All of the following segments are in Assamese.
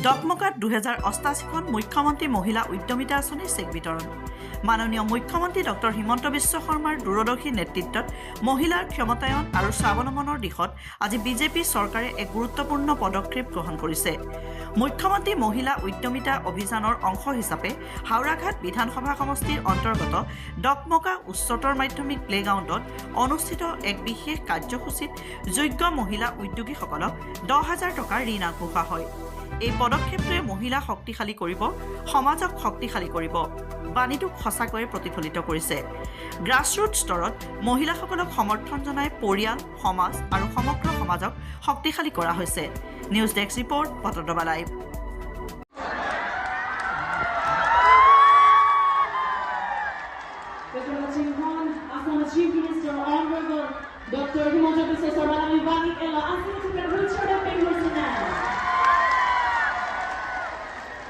ডকমকাত 2088খন মুখ্যমন্ত্ৰী মহিলা উদ্যমিতা আঁচনিৰ চেক বিতৰণ। মাননীয় মুখ্যমন্ত্ৰী ডক্টৰ হিমন্ত বিশ্ব শৰ্মাৰ দূৰদৰ্শী নেতৃত্বত মহিলাৰ ক্ষমতায়ন আৰু স্বাৱলম্বনৰ দিশত আজি বিজেপি চৰকাৰে এক গুৰুত্বপূৰ্ণ পদক্ষেপ গ্ৰহণ কৰিছে। মুখ্যমন্ত্ৰী মহিলা উদ্যমিতা অভিযানৰ অংশ হিচাপে হাওৰাঘাট বিধানসভা সমষ্টিৰ অন্তৰ্গত ডকমকা উচ্চতৰ মাধ্যমিক প্লেগ্ৰাউণ্ডত অনুষ্ঠিত এক বিশেষ কাৰ্যসূচীত যোগ্য মহিলা উদ্যোগীসকলক 10,000 টকাৰ ঋণ আগবঢ়োৱা হয়। এই পদক্ষেপটোৱে মহিলা শক্তিশালী কৰিব, সমাজক শক্তিশালী কৰিব, বাণীটোক সঁচাকৈয়ে প্ৰতিফলিত কৰিছে। গ্ৰাছৰুট স্তৰত মহিলাসকলক সমৰ্থন জনাই পৰিয়াল, সমাজ আৰু সমগ্ৰ সমাজক শক্তিশালী কৰা হৈছে। News desk report, Batadrava live. Dr. Himanta Biswa Sarma Vivani Ella asking to get Richard and Peggy Hussain.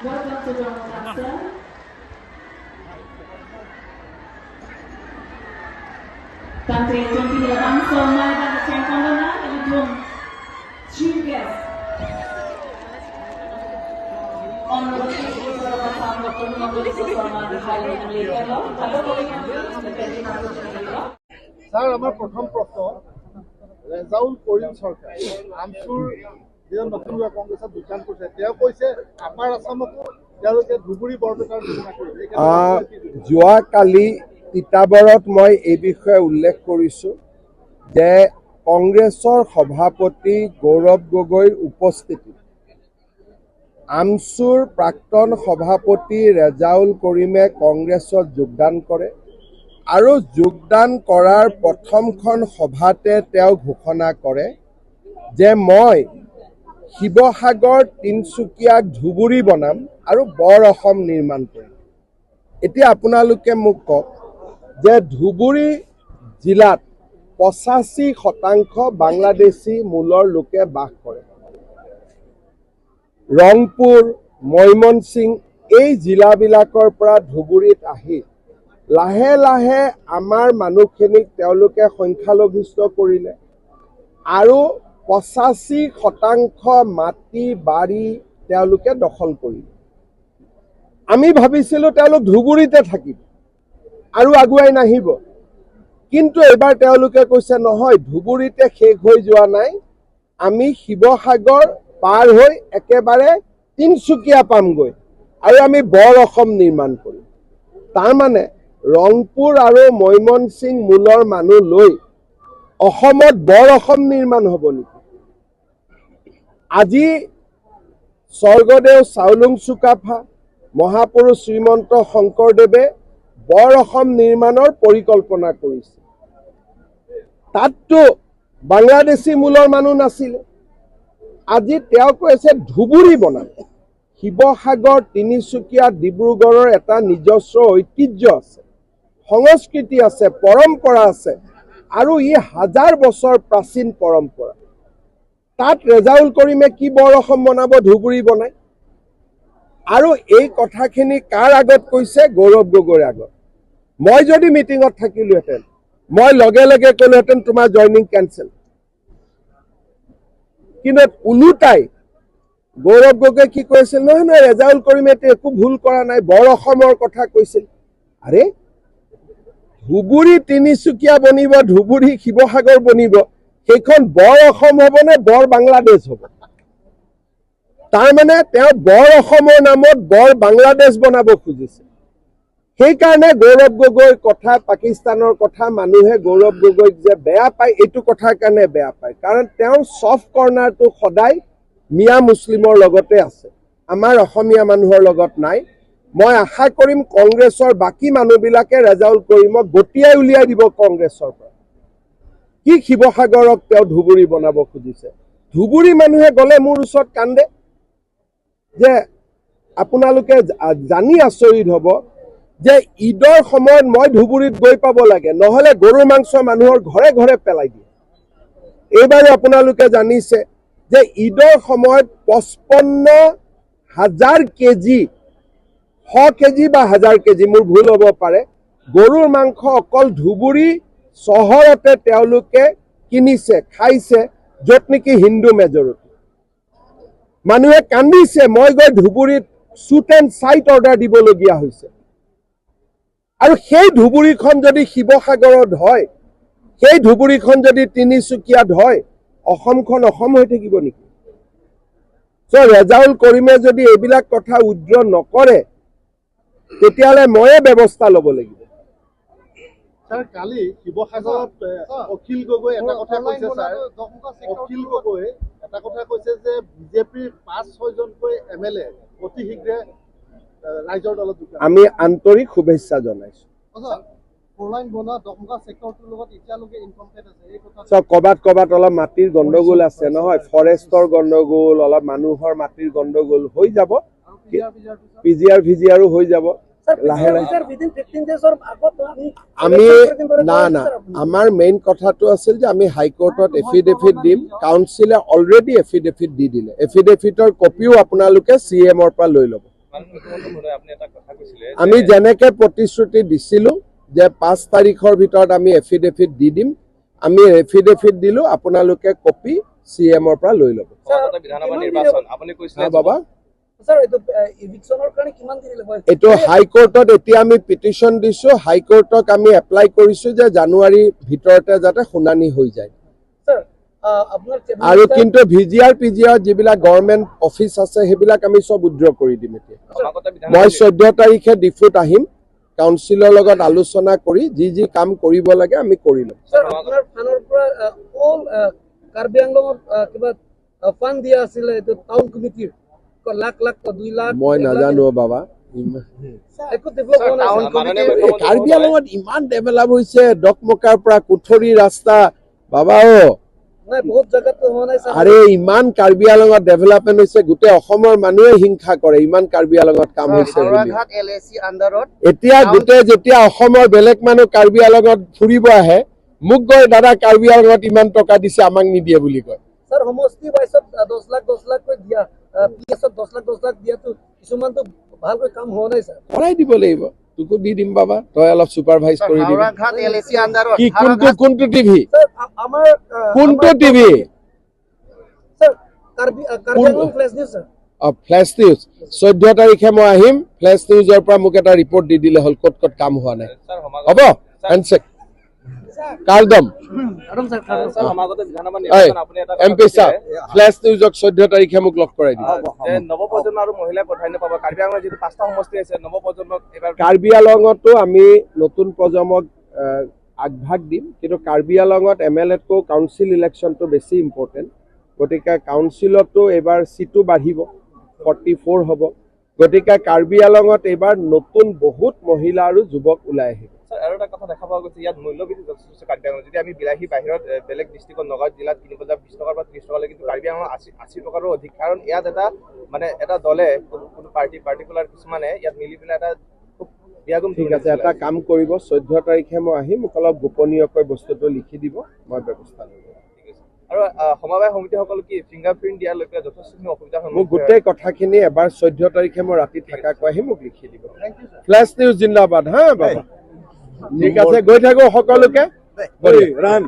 Welcome to Donald sir. Tante 28 so mai dan siyang na itong chief guest. Honorable Chief Sarma Dr. Himanta Biswa Sarma Vivani Ella. Hello, sir, আমার প্রথম প্রশ্ন, রেজাউল করিম সরকার আমচুৰ যিজন নতুনকৈ কংগ্ৰেছত যোগদান কৰিছে, তেওঁ কৈছে আপাৰ আছামতো তেওঁলোকে ধুবুৰী বৰপেটাৰ ঘোষণা কৰিছে। যোৱাকালি তিতাবৰত মই এই বিষয়ে উল্লেখ কৰিছোঁ যে কংগ্ৰেছৰ সভাপতি গৌৰৱ গগৈৰ উপস্থিতিত আমচুৰ প্ৰাক্তন সভাপতি ৰেজাউল কৰিমে কংগ্ৰেছত যোগদান কৰে আৰু যোগদান কৰাৰ প্ৰথমখন সভাতে তেওঁ ঘোষণা কৰে যে মই শিৱসাগৰ, তিনিচুকীয়াক ধুবুৰী বনাম আৰু বৰ অসম নিৰ্মাণ কৰিম। এতিয়া আপোনালোকে মোক কওক যে ধুবুৰী জিলাত 85% বাংলাদেশী মূলৰ লোকে বাস কৰে। ৰংপুৰ, ময়মনসিং এই জিলাবিলাকৰ পৰা ধুবুৰীত আহি লাহে লাহে আমাৰ মানুহখিনিক তেওঁলোকে সংখ্যালঘিষ্ঠ কৰিলে আৰু 85% মাটি বাৰী তেওঁলোকে দখল কৰিলে। আমি ভাবিছিলোঁ তেওঁলোক ধুবুৰীতে থাকিব আৰু আগুৱাই নাহিব, কিন্তু এবাৰ তেওঁলোকে কৈছে নহয়, ধুবুৰীতে শেষ হৈ যোৱা নাই, আমি শিৱসাগৰ পাৰ হৈ একেবাৰে তিনিচুকীয়া পামগৈ আৰু আমি বৰ অসম নিৰ্মাণ কৰিম। তাৰমানে ৰংপুৰ আৰু ময়মনসিং মূলৰ মানুহ লৈ অসমত বৰ অসম নিৰ্মাণ হ'ব নেকি? আজি স্বৰ্গদেউ চাওলুং চুকাফা, মহাপুৰুষ শ্ৰীমন্ত শংকৰদেৱে বৰ অসম নিৰ্মাণৰ পৰিকল্পনা কৰিছে। তাততো বাংলাদেশী মূলৰ মানুহ নাছিলে। আজি তেওঁ কৈছে ধুবুৰী বনাম। শিৱসাগৰ, তিনিচুকীয়া, ডিব্ৰুগড়ৰ এটা নিজস্ব ঐতিহ্য আছে, সংস্কৃতি আছে, পৰম্পৰা আছে আৰু ই 1000 বছৰ প্ৰাচীন পৰম্পৰা। তাত ৰেজাউল কৰিমে কি বৰ অসম বনাব, ধুবুৰী বনাই? আৰু এই কথাখিনি কাৰ আগত কৈছে? গৌৰৱ গগৈৰ আগত। মই যদি মিটিঙত থাকিলোহেঁতেন, মই লগে লগে ক'লোহেঁতেন তোমাৰ জইনিং কেঞ্চেল। কিন্তু ওলোটাই গৌৰৱ গগৈ কি কৈছিল? নহয় নহয়, ৰেজাউল কৰিমে একো ভুল কৰা নাই, বৰ অসমৰ কথা কৈছিল। আৰে ধুবুৰী তিনিচুকীয়া বনিব, ধুবুৰী শিৱসাগৰ বনিব, সেইখন বৰ অসম হ'ব নে বৰ বাংলাদেশ হ'ব? তাৰমানে তেওঁ বৰ অসমৰ নামত বৰ বাংলাদেশ বনাব খুজিছে। সেইকাৰণে গৌৰৱ গগৈৰ কথা, পাকিস্তানৰ কথা মানুহে গৌৰৱ গগৈক যে বেয়া পায়, এইটো কথাৰ কাৰণে বেয়া পায়, কাৰণ তেওঁৰ ছফ্ট কৰ্ণাৰটো সদায় মিয়া মুছলিমৰ লগতে আছে, আমাৰ অসমীয়া মানুহৰ লগত নাই। মই আশা কৰিম কংগ্ৰেছৰ বাকী মানুহবিলাকে ৰেজাউল কৰিমক গতিয়াই উলিয়াই দিব কংগ্ৰেছৰ পৰা। কি শিৱসাগৰক তেওঁ ধুবুৰী বনাব খুজিছে? ধুবুৰী মানুহে গ'লে মোৰ ওচৰত কান্দে যে আপোনালোকে জানি আচৰিত হ'ব যে ঈদৰ সময়ত মই ধুবুৰীত গৈ পাব লাগে, নহ'লে গৰু মাংস মানুহৰ ঘৰে ঘৰে পেলাই দিয়ে। এইবাৰো আপোনালোকে জানিছে যে ঈদৰ সময়ত 55,000 কেজি, 100 কেজি বা 1000 কেজি, মোৰ ভুল হ'ব পাৰে, গৰুৰ মাংস অকল ধুবুৰী চহৰতে তেওঁলোকে কিনিছে, খাইছে, য'ত নেকি হিন্দু মেজৰিটি। মানুহে কান্দিছে মই গৈ ধুবুৰীত শ্বুট এণ্ড চাইট অৰ্ডাৰ দিবলগীয়া হৈছে আৰু সেই ধুবুৰীখন যদি শিৱসাগৰত হয় সেই ধুবুৰীখন যদি তিনিচুকীয়াত হয় অসমখন অসম হৈ থাকিব নেকি ৰেজাউল কৰিমে যদি এইবিলাক কথা উদ্ৰ নকৰে তেতিয়াহ'লে ময়ে ব্যৱস্থা ল'ব লাগিব ছাৰ কালি শিৱসাগৰত অখিল গগৈ এটা কথা কৈছে ছাৰ অখিল গগৈ এটা কথা কৈছে যে বিজেপিৰ 5-6জনকৈ MLA অতি শীঘ্ৰে ৰাইজৰ দলত যোগদান আমি আন্তৰিক শুভেচ্ছা জনাইছো ক'ৰবাত অলপ মাটিৰ গণ্ডগোল আছে নহয় ফৰেষ্টৰ গণ্ডগোল অলপ মানুহৰ মাটিৰ গণ্ডগোল হৈ যাব PGR VGRও হৈ যাব লাহে লাহে আমি না আমাৰ মেইন কথাটো আছিল যে আমি হাইকোৰ্টত এফিডেভিট দিম কাউন্সিলে অলৰেডি এফিডেভিট দি দিলে এফিডেভিটৰ কপিও আপোনালোকে CMৰ পৰা লৈ ল'ব আমি যেনেকে প্ৰতিশ্ৰুতি দিছিলো যে 5 তাৰিখৰ ভিতৰত আমি এফিডেভিট দি দিম আমি এফিডেভিট দিলো আপোনালোকে কপি CMৰ পৰা লৈ ল'ব বাবা এইটো হাইকোৰ্টত এতিয়া আমি পিটিশ্যন দিছো হাইকোৰ্টক আমি এপ্লাই কৰিছো যে জানুৱাৰীৰ ভিতৰতে যাতে শুনানি হৈ যায় আৰু কিন্তু VGR PGR যিবিলাক গভৰ্ণমেণ্ট অফিচ আছে সেইবিলাক আমি চব উদ্ৰ কৰি দিম এতিয়া মই 14 তাৰিখে ডিফুত আহিম কাউন্সিলৰ লগত আলোচনা কৰি যি কাম কৰিব লাগে আমি কৰি ল'ম কাৰ্বি আংলঙত কিবা ফাণ্ড দিয়া আছিলে এইটো টাউন কমিটিৰ লাখ 2 লাখ মই নাজানো বাবা কাৰ্বি আংলঙত ইমান ডেভেলপ হৈছে ডকমকাৰ পৰা কুঠৰি ৰাস্তা বাবা আৰে ইমান কাৰ্বি আংলঙত ডেভেলপমেণ্ট হৈছে গোটেই অসমৰ মানুহে হিংসা কৰে ইমান কাৰ্বি আংলঙত কাম হৈছে এতিয়া গোটেই যেতিয়া অসমৰ বেলেগ মানুহ কাৰ্বি আংলঙত ফুৰিব আহে মোক গৈ দাদা কাৰ্বি আংলঙত ইমান টকা দিছে আমাক নিদিয়ে বুলি কয় স্যার সমষ্টি বাইছত 10 লাখ কৈ দিয়া পিএছত 10 লাখ দিয়াটো কিছুমানটো ভালকৈ কাম হোৱা নাই স্যাৰ কৰাই দিব লাগিব তোকো দি দিম বাবা তই অলপ সুপাৰভাইজ কৰি দিবি হাওড়াঘাট LAC আন্ডাৰত কি কোনটো টিভি স্যাৰ আমাৰ কোনটো TV sir Karbi Anglong flash news sir flash news 14 তাৰিখে মই আহিম ফ্লেশ নিউজৰ পৰা মোক এটা ৰিপৰ্ট দি দিলে হল ক'ত কাম হোৱা নাই হ'ব হেণ্ডশেক কাৰ্ডম MP সাহেব ফ্লেশ নিউজক 14 তাৰিখে মোক লগ কৰাই দিব নৱপ্ৰজন্ম আৰু মহিলা প্ৰাধান্য পাব কাৰ্বি আংলঙৰ যিটো 5টা সমষ্টি আছে নৱপ্ৰজন্মক এবাৰ কাৰ্বি আংলঙতো আমি নতুন প্ৰজন্মক আগভাগ দিম কিন্তু কাৰ্বি আংলঙত MLAতকৈ কাউন্সিল ইলেকশ্যনটো বেছি ইম্পৰ্টেণ্ট গতিকে কাউন্সিলতো এবাৰ সিটো বাঢ়িব 44 হ'ব গতিকে কাৰ্বি আংলঙত এবাৰ নতুন বহুত মহিলা আৰু যুৱক ওলাই আহিব আৰু এটা কথা দেখা পোৱা গৈছে ইয়াত মূল্যবৃদ্ধি যথেষ্ট কাৰ্বি আংলঙত যদি আমি বিলাহী বাহিৰত বেলেগ ডিষ্ট্ৰিক্টত নগাঁও জিলাত কিনিব যাওঁ 20 টকাৰ পৰা 30 টকালৈ কিন্তু কাৰ্বি আংলঙত 80 টকাৰো অধিক কাৰণ ইয়াত এটা দলে কোনো পাৰ্টিকুলাৰ কিছুমানে ইয়াত মিলি পেলাই এটা খুব বিয়াগুম ঠিক আছে এটা কাম কৰিব 14 তাৰিখে মই আহিম মোক অলপ গোপনীয়কৈ বস্তুটো লিখি দিব মই ব্যৱস্থা ল'ম আৰু সমবায় সমিতিসকল কি ফিংগাৰপ্ৰিণ্ট দিয়াৰ লৈকে যথেষ্টখিনি অসুবিধা হয় মোক গোটেই কথাখিনি এবাৰ 14 তাৰিখে মই ৰাতি থাকাকৈ আহি মোক লিখি দিব ফ্লেশ নিউজ জিন্দাবাদ হা বাবা ঠিক আছে গৈ থাকো সকলোকে ৰান